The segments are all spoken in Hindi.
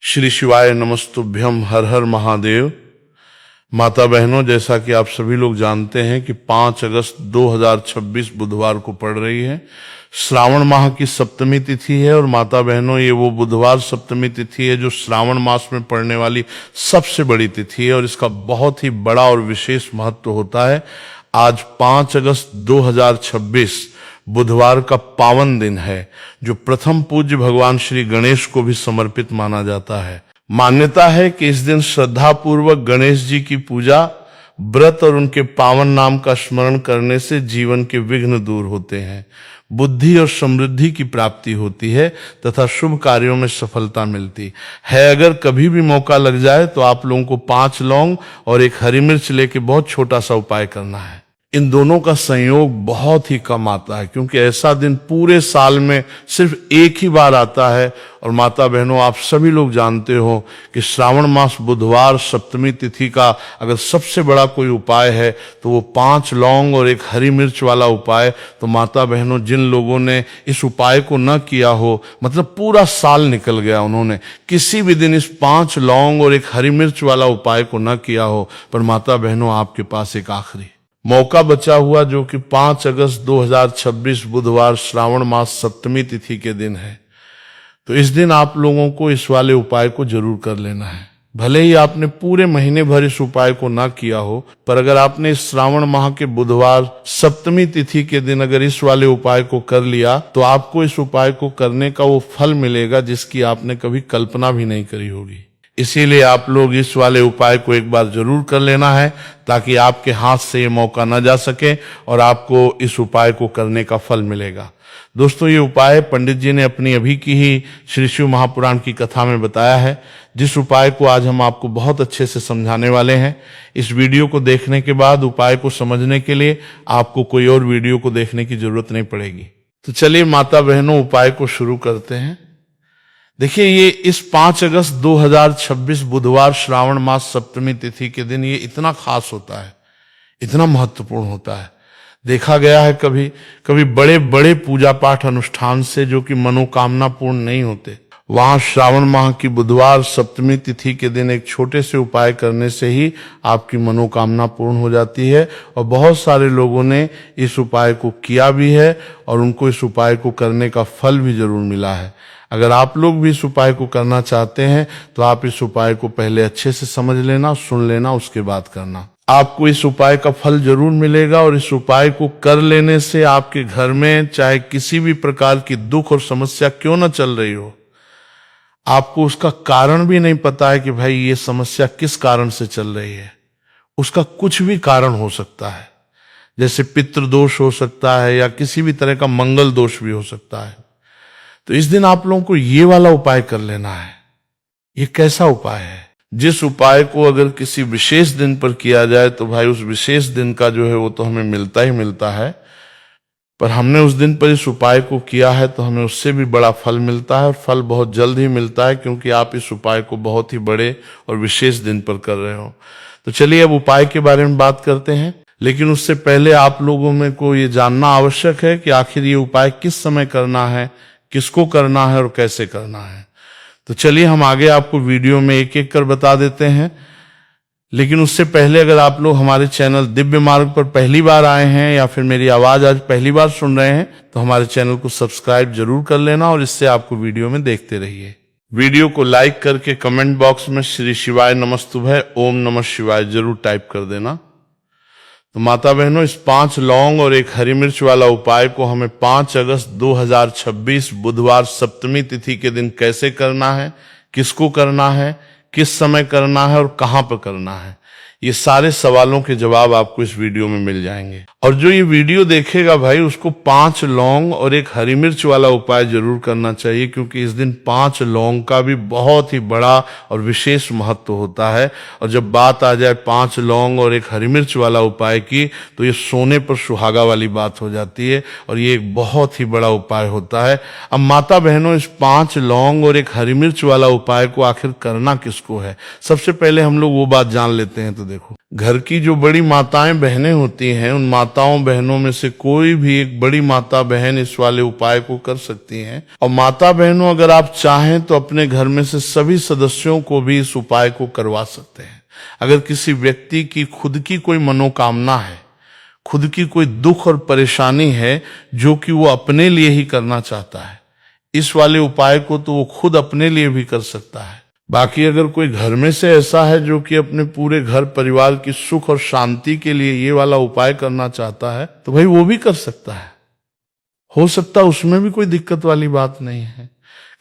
श्री शिवाय नमस्तुभ्यम, हर हर महादेव। माता बहनों, जैसा कि आप सभी लोग जानते हैं कि 5 अगस्त 2026 बुधवार को पड़ रही है। श्रावण माह की सप्तमी तिथि है और माता बहनों, ये वो बुधवार सप्तमी तिथि है जो श्रावण मास में पड़ने वाली सबसे बड़ी तिथि है और इसका बहुत ही बड़ा और विशेष महत्व होता है। आज 5 अगस्त 2026 बुधवार का पावन दिन है जो प्रथम पूज्य भगवान श्री गणेश को भी समर्पित माना जाता है। मान्यता है कि इस दिन श्रद्धा पूर्वक गणेश जी की पूजा, व्रत और उनके पावन नाम का स्मरण करने से जीवन के विघ्न दूर होते हैं, बुद्धि और समृद्धि की प्राप्ति होती है तथा शुभ कार्यों में सफलता मिलती है। अगर कभी भी मौका लग जाए तो आप लोगों को 5 लौंग और 1 हरी मिर्च लेके बहुत छोटा सा उपाय करना है। इन दोनों का संयोग बहुत ही कम आता है क्योंकि ऐसा दिन पूरे साल में सिर्फ एक ही बार आता है। और माता बहनों, आप सभी लोग जानते हो कि श्रावण मास बुधवार सप्तमी तिथि का अगर सबसे बड़ा कोई उपाय है तो वो 5 लौंग और 1 हरी मिर्च वाला उपाय। तो माता बहनों, जिन लोगों ने इस उपाय को न किया हो, मतलब पूरा साल निकल गया, उन्होंने किसी भी दिन इस 5 लौंग और 1 हरी मिर्च वाला उपाय को न किया हो, पर माता बहनों, आपके पास एक आखिरी मौका बचा हुआ जो कि 5 अगस्त 2026 बुधवार श्रावण मास सप्तमी तिथि के दिन है। तो इस दिन आप लोगों को इस वाले उपाय को जरूर कर लेना है। भले ही आपने पूरे महीने भर इस उपाय को ना किया हो, पर अगर आपने इस श्रावण माह के बुधवार सप्तमी तिथि के दिन अगर इस वाले उपाय को कर लिया तो आपको इस उपाय को करने का वो फल मिलेगा जिसकी आपने कभी कल्पना भी नहीं करी होगी। इसीलिए आप लोग इस वाले उपाय को एक बार जरूर कर लेना है ताकि आपके हाथ से ये मौका न जा सके और आपको इस उपाय को करने का फल मिलेगा। दोस्तों, ये उपाय पंडित जी ने अपनी अभी की ही श्री शिव महापुराण की कथा में बताया है, जिस उपाय को आज हम आपको बहुत अच्छे से समझाने वाले हैं। इस वीडियो को देखने के बाद उपाय को समझने के लिए आपको कोई और वीडियो को देखने की जरूरत नहीं पड़ेगी। तो चलिए माता बहनों, उपाय को शुरू करते हैं। देखिए, ये इस 5 अगस्त 2026 बुधवार श्रावण मास सप्तमी तिथि के दिन ये इतना खास होता है, इतना महत्वपूर्ण होता है। देखा गया है कभी बड़े बड़े पूजा पाठ अनुष्ठान से जो कि मनोकामना पूर्ण नहीं होते, वहां श्रावण माह की बुधवार सप्तमी तिथि के दिन एक छोटे से उपाय करने से ही आपकी मनोकामना पूर्ण हो जाती है। और बहुत सारे लोगों ने इस उपाय को किया भी है और उनको इस उपाय को करने का फल भी जरूर मिला है। अगर आप लोग भी इस उपाय को करना चाहते हैं तो आप इस उपाय को पहले अच्छे से समझ लेना, सुन लेना, उसके बाद करना। आपको इस उपाय का फल जरूर मिलेगा और इस उपाय को कर लेने से आपके घर में चाहे किसी भी प्रकार की दुख और समस्या क्यों न चल रही हो, आपको उसका कारण भी नहीं पता है कि भाई ये समस्या किस कारण से चल रही है, उसका कुछ भी कारण हो सकता है। जैसे पितृदोष हो सकता है या किसी भी तरह का मंगल दोष भी हो सकता है। तो इस दिन आप लोगों को ये वाला उपाय कर लेना है। ये कैसा उपाय है? जिस उपाय को अगर किसी विशेष दिन पर किया जाए तो भाई उस विशेष दिन का जो है वो तो हमें मिलता ही मिलता है, पर हमने उस दिन पर इस उपाय को किया है तो हमें उससे भी बड़ा फल मिलता है और फल बहुत जल्द ही मिलता है क्योंकि आप इस उपाय को बहुत ही बड़े और विशेष दिन पर कर रहे हो। तो चलिए अब उपाय के बारे में बात करते हैं, लेकिन उससे पहले आप लोगों में को ये जानना आवश्यक है कि आखिर ये उपाय किस समय करना है, किसको करना है और कैसे करना है। तो चलिए हम आगे आपको वीडियो में एक एक कर बता देते हैं। लेकिन उससे पहले अगर आप लोग हमारे चैनल दिव्य मार्ग पर पहली बार आए हैं या फिर मेरी आवाज आज पहली बार सुन रहे हैं तो हमारे चैनल को सब्सक्राइब जरूर कर लेना और इससे आपको वीडियो में देखते रहिए। वीडियो को लाइक करके कमेंट बॉक्स में श्री शिवाय नमस्तुभ्य ओम नमः शिवाय जरूर टाइप कर देना। तो माता बहनों, इस 5 लौंग और 1 हरी मिर्च वाला उपाय को हमें 5 अगस्त 2026 बुधवार सप्तमी तिथि के दिन कैसे करना है, किसको करना है, किस समय करना है और कहां पर करना है, ये सारे सवालों के जवाब आपको इस वीडियो में मिल जाएंगे। और जो ये वीडियो देखेगा भाई उसको 5 लौंग और 1 हरी मिर्च वाला उपाय जरूर करना चाहिए क्योंकि इस दिन 5 लौंग का भी बहुत ही बड़ा और विशेष महत्व होता है। और जब बात आ जाए 5 लौंग और 1 हरी मिर्च वाला उपाय की तो ये सोने पर सुहागा वाली बात हो जाती है और ये एक बहुत ही बड़ा उपाय होता है। अब माता बहनों, इस 5 लौंग और 1 हरी मिर्च वाला उपाय को आखिर करना किसको है, सबसे पहले हम लोग वो बात जान लेते हैं। तो देखो, घर की जो बड़ी माताएं बहनें होती हैं, उन माताओं बहनों में से कोई भी एक बड़ी माता बहन इस वाले उपाय को कर सकती हैं। और माता बहनों, अगर आप चाहें तो अपने घर में से सभी सदस्यों को भी इस उपाय को करवा सकते हैं। अगर किसी व्यक्ति की खुद की कोई मनोकामना है, खुद की कोई दुख और परेशानी है जो कि वो अपने लिए ही करना चाहता है, इस वाले उपाय को तो वो खुद अपने लिए भी कर सकता है। बाकी अगर कोई घर में से ऐसा है जो कि अपने पूरे घर परिवार की सुख और शांति के लिए ये वाला उपाय करना चाहता है, तो भाई वो भी कर सकता है, हो सकता है, उसमें भी कोई दिक्कत वाली बात नहीं है।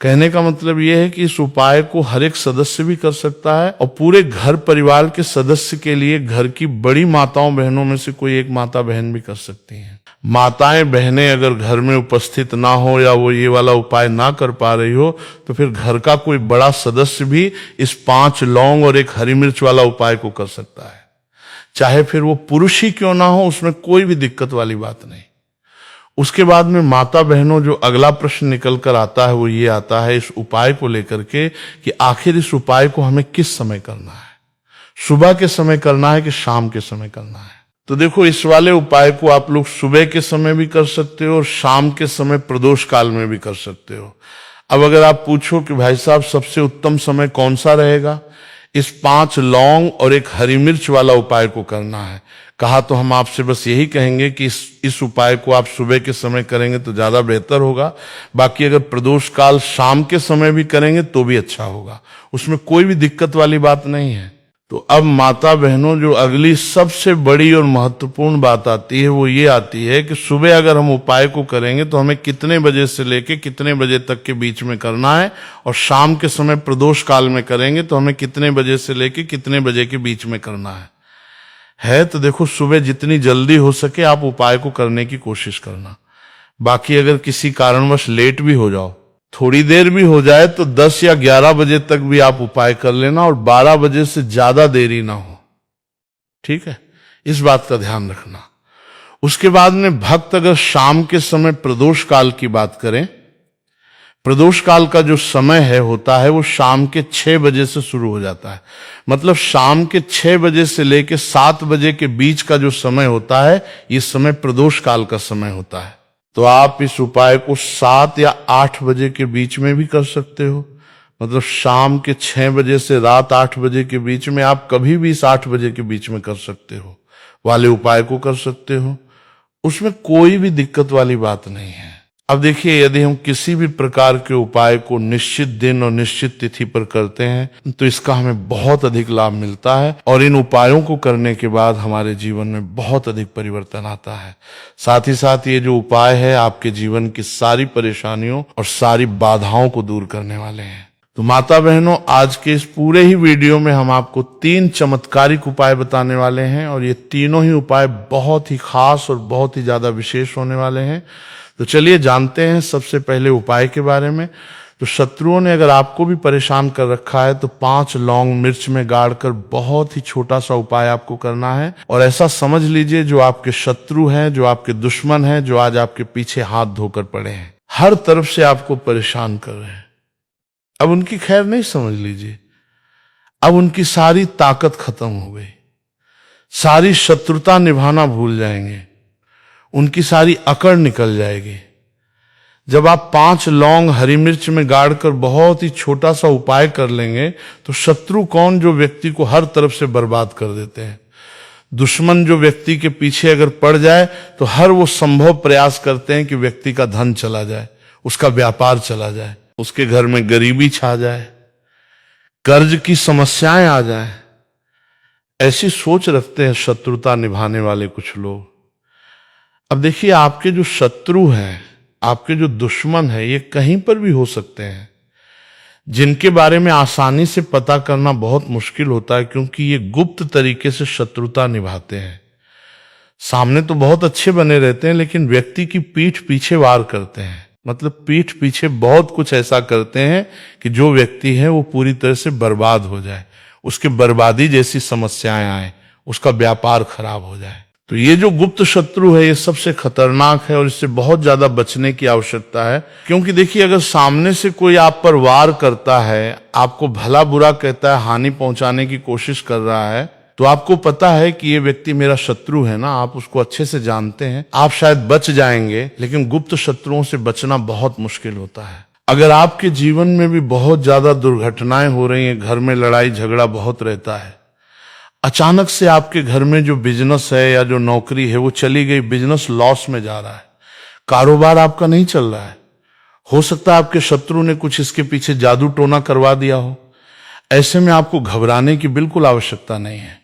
कहने का मतलब यह है कि इस उपाय को हर एक सदस्य भी कर सकता है और पूरे घर परिवार के सदस्य के लिए घर की बड़ी माताओं बहनों में से कोई एक माता बहन भी कर सकती हैं। माताएं बहनें अगर घर में उपस्थित ना हो या वो ये वाला उपाय ना कर पा रही हो, तो फिर घर का कोई बड़ा सदस्य भी इस 5 लौंग और 1 हरी मिर्च वाला उपाय को कर सकता है। चाहे फिर वो पुरुष ही क्यों ना हो, उसमें कोई भी दिक्कत वाली बात नहीं। उसके बाद में माता बहनों, जो अगला प्रश्न निकल कर आता है वो ये आता है इस उपाय को लेकर के कि आखिर इस उपाय को हमें किस समय करना है, सुबह के समय करना है कि शाम के समय करना है। तो देखो, इस वाले उपाय को आप लोग सुबह के समय भी कर सकते हो और शाम के समय प्रदोष काल में भी कर सकते हो। अब अगर आप पूछो कि भाई साहब सबसे उत्तम समय कौन सा रहेगा इस 5 लौंग और 1 हरी मिर्च वाला उपाय को करना है, कहा तो हम आपसे बस यही कहेंगे कि इस उपाय को आप सुबह के समय करेंगे तो ज्यादा बेहतर होगा। बाकी अगर प्रदोष काल शाम के समय भी करेंगे तो भी अच्छा होगा, उसमें कोई भी दिक्कत वाली बात नहीं है। तो अब माता बहनों, जो अगली सबसे बड़ी और महत्वपूर्ण बात आती है वो ये आती है कि सुबह अगर हम उपाय को करेंगे तो हमें कितने बजे से लेके कितने बजे तक के बीच में करना है, और शाम के समय प्रदोष काल में करेंगे तो हमें कितने बजे से लेके कितने बजे के बीच में करना है। तो देखो, सुबह जितनी जल्दी हो सके आप उपाय को करने की कोशिश करना। बाकी अगर किसी कारणवश लेट भी हो जाओ, थोड़ी देर भी हो जाए, तो 10 या 11 बजे तक भी आप उपाय कर लेना और 12 बजे से ज्यादा देरी ना हो, ठीक है, इस बात का ध्यान रखना। उसके बाद में भक्त अगर शाम के समय प्रदोष काल की बात करें, प्रदोष काल का जो समय होता है वो शाम के 6 बजे से शुरू हो जाता है। मतलब शाम के 6 बजे से लेके 7 बजे के बीच का जो समय होता है, ये समय प्रदोष काल का समय होता है। तो आप इस उपाय को 7 या 8 बजे के बीच में भी कर सकते हो। मतलब शाम के 6 बजे से रात 8 बजे के बीच में आप कभी भी इस 8 बजे के बीच में कर सकते हो, वाले उपाय को कर सकते हो, उसमें कोई भी दिक्कत वाली बात नहीं है। अब देखिए, यदि हम किसी भी प्रकार के उपाय को निश्चित दिन और निश्चित तिथि पर करते हैं तो इसका हमें बहुत अधिक लाभ मिलता है और इन उपायों को करने के बाद हमारे जीवन में बहुत अधिक परिवर्तन आता है। साथ ही साथ ये जो उपाय है आपके जीवन की सारी परेशानियों और सारी बाधाओं को दूर करने वाले हैं। तो माता बहनों, आज के इस पूरे ही वीडियो में हम आपको 3 चमत्कारिक उपाय बताने वाले हैं और ये तीनों ही उपाय बहुत ही खास और बहुत ही ज्यादा विशेष होने वाले हैं। तो चलिए जानते हैं सबसे पहले उपाय के बारे में। तो शत्रुओं ने अगर आपको भी परेशान कर रखा है तो 5 लौंग मिर्च में गाड़कर बहुत ही छोटा सा उपाय आपको करना है। और ऐसा समझ लीजिए, जो आपके शत्रु हैं, जो आपके दुश्मन हैं, जो आज आपके पीछे हाथ धोकर पड़े हैं, हर तरफ से आपको परेशान कर रहे हैं, अब उनकी खैर नहीं समझ लीजिए, अब उनकी सारी ताकत खत्म हो गई, सारी शत्रुता निभाना भूल जाएंगे, उनकी सारी अकड़ निकल जाएगी। जब आप 5 लौंग हरी मिर्च में गाड़कर बहुत ही छोटा सा उपाय कर लेंगे तो शत्रु कौन, जो व्यक्ति को हर तरफ से बर्बाद कर देते हैं, दुश्मन जो व्यक्ति के पीछे अगर पड़ जाए तो हर वो संभव प्रयास करते हैं कि व्यक्ति का धन चला जाए, उसका व्यापार चला जाए, उसके घर में गरीबी छा जाए, कर्ज की समस्याएं आ जाएं। ऐसी सोच रखते हैं शत्रुता निभाने वाले कुछ लोग। अब देखिए, आपके जो शत्रु हैं, आपके जो दुश्मन है, ये कहीं पर भी हो सकते हैं, जिनके बारे में आसानी से पता करना बहुत मुश्किल होता है, क्योंकि ये गुप्त तरीके से शत्रुता निभाते हैं। सामने तो बहुत अच्छे बने रहते हैं, लेकिन व्यक्ति की पीठ पीछे वार करते हैं। मतलब पीठ पीछे बहुत कुछ ऐसा करते हैं कि जो व्यक्ति है वो पूरी तरह से बर्बाद हो जाए, उसके बर्बादी जैसी समस्याएं आए, उसका व्यापार खराब हो जाए। तो ये जो गुप्त शत्रु है, ये सबसे खतरनाक है और इससे बहुत ज्यादा बचने की आवश्यकता है। क्योंकि देखिए, अगर सामने से कोई आप पर वार करता है, आपको भला बुरा कहता है, हानि पहुंचाने की कोशिश कर रहा है, तो आपको पता है कि ये व्यक्ति मेरा शत्रु है ना, आप उसको अच्छे से जानते हैं, आप शायद बच जाएंगे, लेकिन गुप्त शत्रुओं से बचना बहुत मुश्किल होता है। अगर आपके जीवन में भी बहुत ज्यादा दुर्घटनाएं हो रही हैं, घर में लड़ाई झगड़ा बहुत रहता है, अचानक से आपके घर में जो बिजनेस है या जो नौकरी है वो चली गई, बिजनेस लॉस में जा रहा है, कारोबार आपका नहीं चल रहा है, हो सकता है आपके शत्रु ने कुछ इसके पीछे जादू टोना करवा दिया हो, ऐसे में आपको घबराने की बिल्कुल आवश्यकता नहीं है।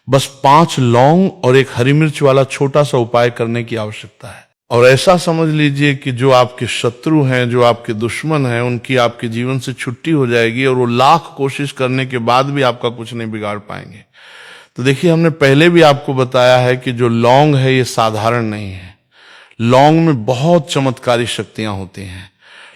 बस 5 लौंग और एक हरी मिर्च वाला छोटा सा उपाय करने की आवश्यकता है। और ऐसा समझ लीजिए कि जो आपके शत्रु हैं, जो आपके दुश्मन हैं, उनकी आपके जीवन से छुट्टी हो जाएगी और वो लाख कोशिश करने के बाद भी आपका कुछ नहीं बिगाड़ पाएंगे। तो देखिए, हमने पहले भी आपको बताया है कि जो लौंग है ये साधारण नहीं है। लौंग में बहुत चमत्कारी शक्तियां होती हैं।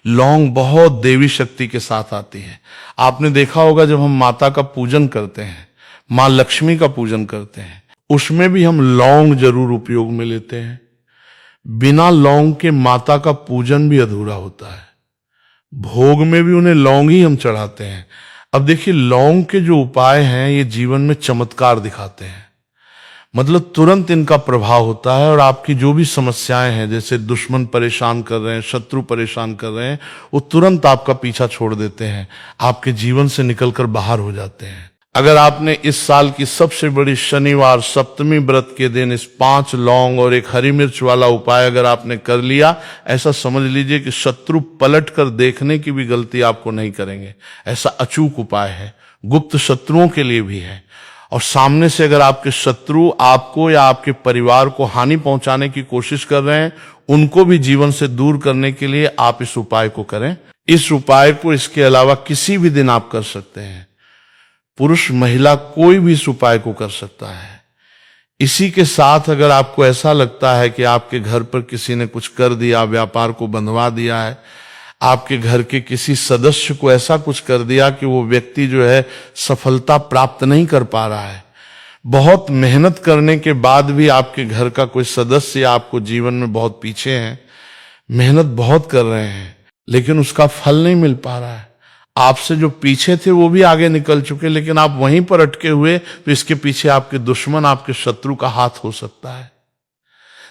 लौंग बहुत देवी शक्ति के साथ आती है। आपने देखा होगा जब हम माता का पूजन करते हैं, माँ लक्ष्मी का पूजन करते हैं, उसमें भी हम लौंग जरूर उपयोग में लेते हैं। बिना लौंग के माता का पूजन भी अधूरा होता है। भोग में भी उन्हें लौंग ही हम चढ़ाते हैं। अब देखिए, लौंग के जो उपाय हैं ये जीवन में चमत्कार दिखाते हैं। मतलब तुरंत इनका प्रभाव होता है और आपकी जो भी समस्याएं हैं, जैसे दुश्मन परेशान कर रहे हैं, शत्रु परेशान कर रहे हैं, वो तुरंत आपका पीछा छोड़ देते हैं, आपके जीवन से निकलकर बाहर हो जाते हैं। अगर आपने इस साल की सबसे बड़ी शनिवार सप्तमी व्रत के दिन इस 5 लौंग और एक हरी मिर्च वाला उपाय अगर आपने कर लिया, ऐसा समझ लीजिए कि शत्रु पलट कर देखने की भी गलती आपको नहीं करेंगे। ऐसा अचूक उपाय है, गुप्त शत्रुओं के लिए भी है। और सामने से अगर आपके शत्रु आपको या आपके परिवार को हानि पहुंचाने की कोशिश कर रहे हैं, उनको भी जीवन से दूर करने के लिए आप इस उपाय को करें। इस उपाय को इसके अलावा किसी भी दिन आप कर सकते हैं। पुरुष महिला कोई भी इस उपाय को कर सकता है। इसी के साथ अगर आपको ऐसा लगता है कि आपके घर पर किसी ने कुछ कर दिया, व्यापार को बंधवा दिया है, आपके घर के किसी सदस्य को ऐसा कुछ कर दिया कि वो व्यक्ति जो है सफलता प्राप्त नहीं कर पा रहा है, बहुत मेहनत करने के बाद भी आपके घर का कोई सदस्य आपको जीवन में बहुत पीछे है, मेहनत बहुत कर रहे हैं लेकिन उसका फल नहीं मिल पा रहा है, आपसे जो पीछे थे वो भी आगे निकल चुके लेकिन आप वहीं पर अटके हुए, तो इसके पीछे आपके दुश्मन, आपके शत्रु का हाथ हो सकता है।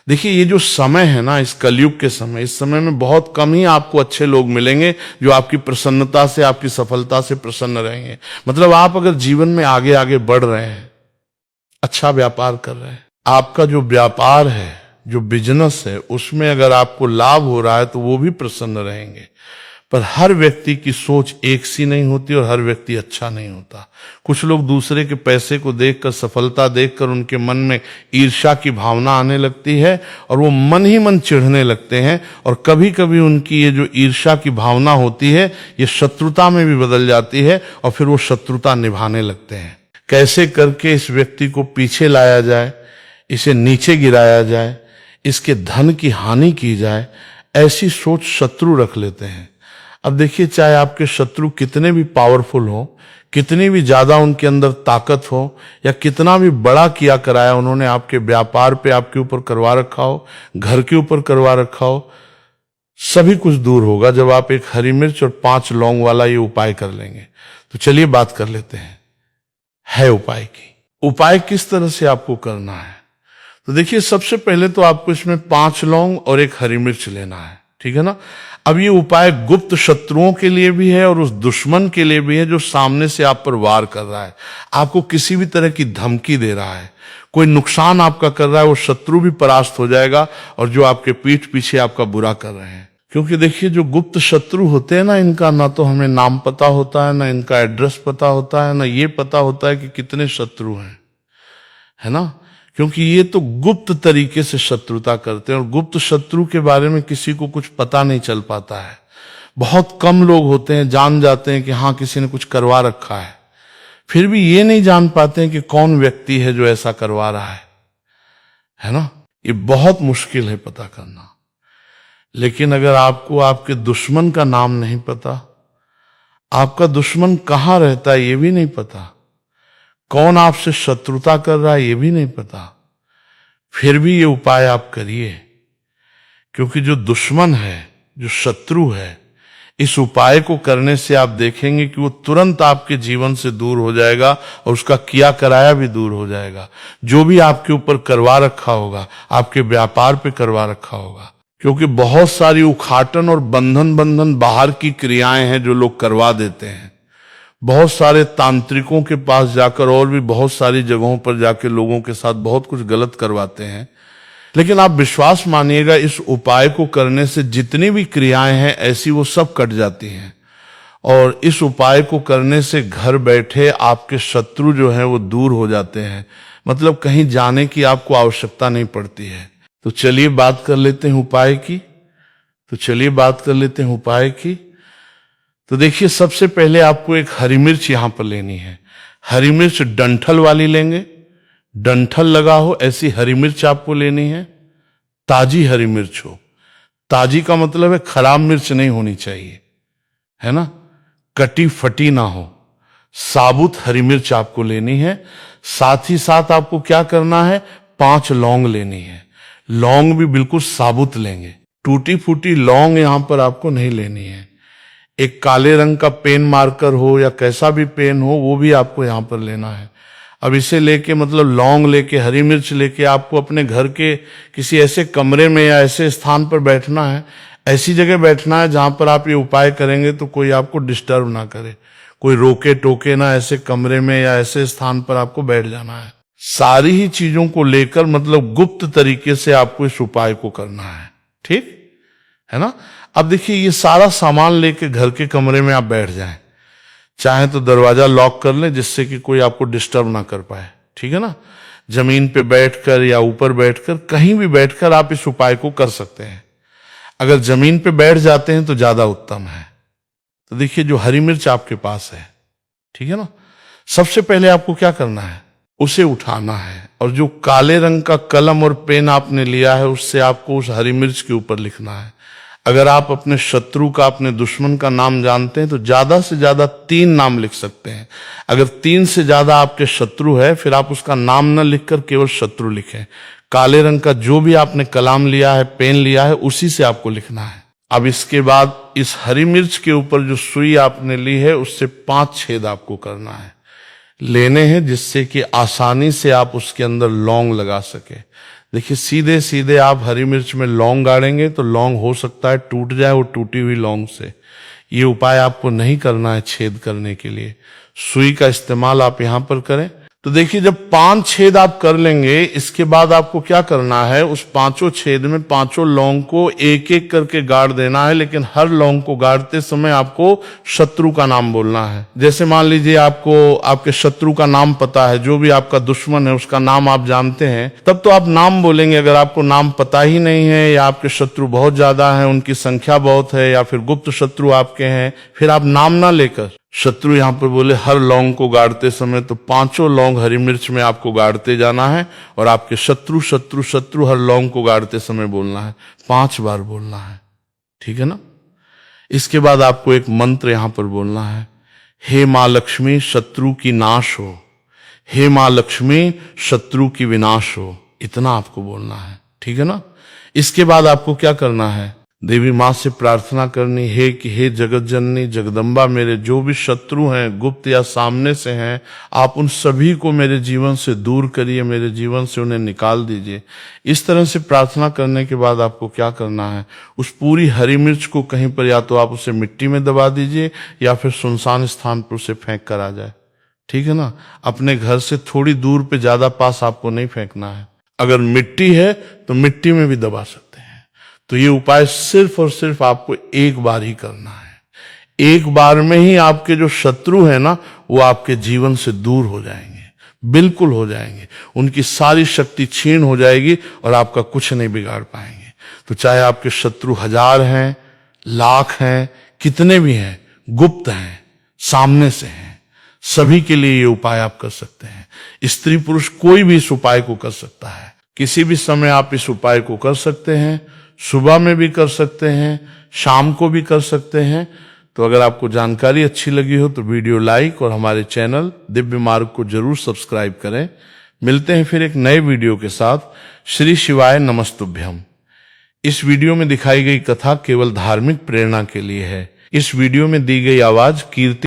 देखिए, ये जो समय है ना, इस कलयुग के समय, इस समय में बहुत कम ही आपको अच्छे लोग मिलेंगे जो आपकी प्रसन्नता से, आपकी सफलता से प्रसन्न रहेंगे। मतलब आप अगर जीवन में आगे आगे बढ़ रहे हैं, अच्छा व्यापार कर रहे हैं, आपका जो व्यापार है, जो बिजनेस है, उसमें अगर आपको लाभ हो रहा है तो वो भी प्रसन्न रहेंगे। पर हर व्यक्ति की सोच एक सी नहीं होती और हर व्यक्ति अच्छा नहीं होता। कुछ लोग दूसरे के पैसे को देखकर, सफलता देखकर उनके मन में ईर्ष्या की भावना आने लगती है और वो मन ही मन चिढ़ने लगते हैं, और कभी कभी उनकी ये जो ईर्ष्या की भावना होती है ये शत्रुता में भी बदल जाती है और फिर वो शत्रुता निभाने लगते हैं। कैसे करके इस व्यक्ति को पीछे लाया जाए, इसे नीचे गिराया जाए, इसके धन की हानि की जाए, ऐसी सोच शत्रु रख लेते हैं। अब देखिए, चाहे आपके शत्रु कितने भी पावरफुल हो, कितनी भी ज्यादा उनके अंदर ताकत हो, या कितना भी बड़ा किया कराया उन्होंने आपके व्यापार पे आपके ऊपर करवा रखा हो, घर के ऊपर करवा रखा हो, सभी कुछ दूर होगा जब आप एक हरी मिर्च और 5 लौंग वाला ये उपाय कर लेंगे। तो चलिए बात कर लेते हैं है उपाय की। उपाय किस तरह से आपको करना है? तो देखिए, सबसे पहले तो आपको इसमें 5 लौंग और एक हरी मिर्च लेना है, ठीक है ना। अब ये उपाय गुप्त शत्रुओं के लिए भी है और उस दुश्मन के लिए भी है जो सामने से आप पर वार कर रहा है, आपको किसी भी तरह की धमकी दे रहा है, कोई नुकसान आपका कर रहा है, वो शत्रु भी परास्त हो जाएगा और जो आपके पीठ पीछे आपका बुरा कर रहे हैं। क्योंकि देखिए, जो गुप्त शत्रु होते हैं ना, इनका ना तो हमें नाम पता होता है, ना इनका एड्रेस पता होता है, ना ये पता होता है कि कितने शत्रु हैं, है ना। क्योंकि ये तो गुप्त तरीके से शत्रुता करते हैं और गुप्त शत्रु के बारे में किसी को कुछ पता नहीं चल पाता है। बहुत कम लोग होते हैं जान जाते हैं कि हाँ किसी ने कुछ करवा रखा है, फिर भी ये नहीं जान पाते हैं कि कौन व्यक्ति है जो ऐसा करवा रहा है ना। ये बहुत मुश्किल है पता करना। लेकिन अगर आपको आपके दुश्मन का नाम नहीं पता, आपका दुश्मन कहाँ रहता है ये भी नहीं पता, कौन आपसे शत्रुता कर रहा है ये भी नहीं पता, फिर भी ये उपाय आप करिए। क्योंकि जो दुश्मन है, जो शत्रु है, इस उपाय को करने से आप देखेंगे कि वो तुरंत आपके जीवन से दूर हो जाएगा और उसका किया कराया भी दूर हो जाएगा। जो भी आपके ऊपर करवा रखा होगा, आपके व्यापार पे करवा रखा होगा, क्योंकि बहुत सारी उखाटन और बंधन बाहर की क्रियाएं हैं जो लोग करवा देते हैं। बहुत सारे तांत्रिकों के पास जाकर और भी बहुत सारी जगहों पर जाकर लोगों के साथ बहुत कुछ गलत करवाते हैं। लेकिन आप विश्वास मानिएगा, इस उपाय को करने से जितनी भी क्रियाएं हैं ऐसी वो सब कट जाती हैं। और इस उपाय को करने से घर बैठे आपके शत्रु जो हैं वो दूर हो जाते हैं। मतलब कहीं जाने की आपको आवश्यकता नहीं पड़ती है। तो चलिए बात कर लेते हैं उपाय की। तो देखिए, सबसे पहले आपको एक हरी मिर्च यहां पर लेनी है। हरी मिर्च डंठल वाली लेंगे, डंठल लगा हो ऐसी हरी मिर्च आपको लेनी है। ताजी हरी मिर्च हो। ताजी का मतलब है खराब मिर्च नहीं होनी चाहिए, है ना, कटी फटी ना हो। साबुत हरी मिर्च आपको लेनी है। साथ ही साथ आपको क्या करना है, 5 लौंग लेनी है। लौंग भी बिल्कुल साबुत लेंगे, टूटी फूटी लौंग यहां पर आपको नहीं लेनी है। एक काले रंग का पेन मार्कर हो या कैसा भी पेन हो, वो भी आपको यहां पर लेना है। अब इसे लेके, मतलब लौंग लेके, हरी मिर्च लेके आपको अपने घर के किसी ऐसे कमरे में या ऐसे स्थान पर बैठना है, ऐसी जगह बैठना है जहां पर आप ये उपाय करेंगे तो कोई आपको डिस्टर्ब ना करे, कोई रोके टोके ना। ऐसे कमरे में या ऐसे स्थान पर आपको बैठ जाना है। सारी ही चीजों को लेकर, मतलब गुप्त तरीके से आपको इस उपाय को करना है, ठीक है ना। अब देखिए, ये सारा सामान लेके घर के कमरे में आप बैठ जाएं। चाहे तो दरवाजा लॉक कर लें जिससे कि कोई आपको डिस्टर्ब ना कर पाए, ठीक है ना। जमीन पे बैठकर या ऊपर बैठकर, कहीं भी बैठकर आप इस उपाय को कर सकते हैं। अगर जमीन पे बैठ जाते हैं तो ज्यादा उत्तम है। तो देखिए, जो हरी मिर्च आपके पास है, ठीक है ना, सबसे पहले आपको क्या करना है, उसे उठाना है। और जो काले रंग का कलम और पेन आपने लिया है, उससे आपको उस हरी मिर्च के ऊपर लिखना है। अगर आप अपने शत्रु का, अपने दुश्मन का नाम जानते हैं तो ज्यादा से ज्यादा 3 नाम लिख सकते हैं। अगर 3 से ज्यादा आपके शत्रु है, फिर आप उसका नाम न लिखकर केवल शत्रु लिखें। काले रंग का जो भी आपने कलम लिया है, पेन लिया है, उसी से आपको लिखना है। अब इसके बाद इस हरी मिर्च के ऊपर जो सुई आपने ली है, उससे 5 छेद आपको करना है, लेने हैं, जिससे कि आसानी से आप उसके अंदर लौंग लगा सके। देखिए, सीधे सीधे आप हरी मिर्च में लौंग गाड़ेंगे तो लौंग हो सकता है टूट जाए, वो टूटी हुई लौंग से। ये उपाय आपको नहीं करना है छेद करने के लिए। सुई का इस्तेमाल आप यहां पर करें। तो देखिए, जब 5 छेद आप कर लेंगे, इसके बाद आपको क्या करना है, उस 5 छेद में 5 लौंग को एक एक करके गाड़ देना है। लेकिन हर लौंग को गाड़ते समय आपको शत्रु का नाम बोलना है। जैसे मान लीजिए आपको आपके शत्रु का नाम पता है, जो भी आपका दुश्मन है उसका नाम आप जानते हैं, तब तो आप नाम बोलेंगे। अगर आपको नाम पता ही नहीं है, या आपके शत्रु बहुत ज्यादा हैं, उनकी संख्या बहुत है, या फिर गुप्त शत्रु आपके हैं, फिर आप नाम ना लेकर शत्रु यहां पर बोले हर लौंग को गाड़ते समय, तो 5 लौंग हरी मिर्च में आपको गाड़ते जाना है। और आपके शत्रु शत्रु शत्रु हर लौंग को गाड़ते समय बोलना है, 5 बार बोलना है, ठीक है ना। इसके बाद आपको एक मंत्र यहां पर बोलना है, हे मां लक्ष्मी शत्रु की नाश हो, हे मां लक्ष्मी शत्रु की विनाश हो। इतना आपको बोलना है, ठीक है ना। इसके बाद आपको क्या करना है, देवी माँ से प्रार्थना करनी है कि हे जगत जननी जगदम्बा, मेरे जो भी शत्रु हैं, गुप्त या सामने से हैं, आप उन सभी को मेरे जीवन से दूर करिए, मेरे जीवन से उन्हें निकाल दीजिए। इस तरह से प्रार्थना करने के बाद आपको क्या करना है, उस पूरी हरी मिर्च को कहीं पर या तो आप उसे मिट्टी में दबा दीजिए या फिर सुनसान स्थान पर उसे फेंक कर आ जाए, ठीक है ना। अपने घर से थोड़ी दूर पे, ज्यादा पास आपको नहीं फेंकना है। अगर मिट्टी है तो मिट्टी में भी दबा सकते हैं। तो ये उपाय सिर्फ और सिर्फ आपको एक बार ही करना है। एक बार में ही आपके जो शत्रु है ना, वो आपके जीवन से दूर हो जाएंगे, बिल्कुल हो जाएंगे। उनकी सारी शक्ति छीन हो जाएगी और आपका कुछ नहीं बिगाड़ पाएंगे। तो चाहे आपके शत्रु 1000 हैं, लाख हैं, कितने भी हैं, गुप्त हैं, सामने से हैं, सभी के लिए ये उपाय आप कर सकते हैं। स्त्री पुरुष कोई भी इस उपाय को कर सकता है। किसी भी समय आप इस उपाय को कर सकते हैं। सुबह में भी कर सकते हैं, शाम को भी कर सकते हैं। तो अगर आपको जानकारी अच्छी लगी हो तो वीडियो लाइक और हमारे चैनल दिव्य मार्ग को जरूर सब्सक्राइब करें। मिलते हैं फिर एक नए वीडियो के साथ। श्री शिवाय नमस्तुभ्यम। इस वीडियो में दिखाई गई कथा केवल धार्मिक प्रेरणा के लिए है। इस वीडियो में दी गई आवाज कीर्ति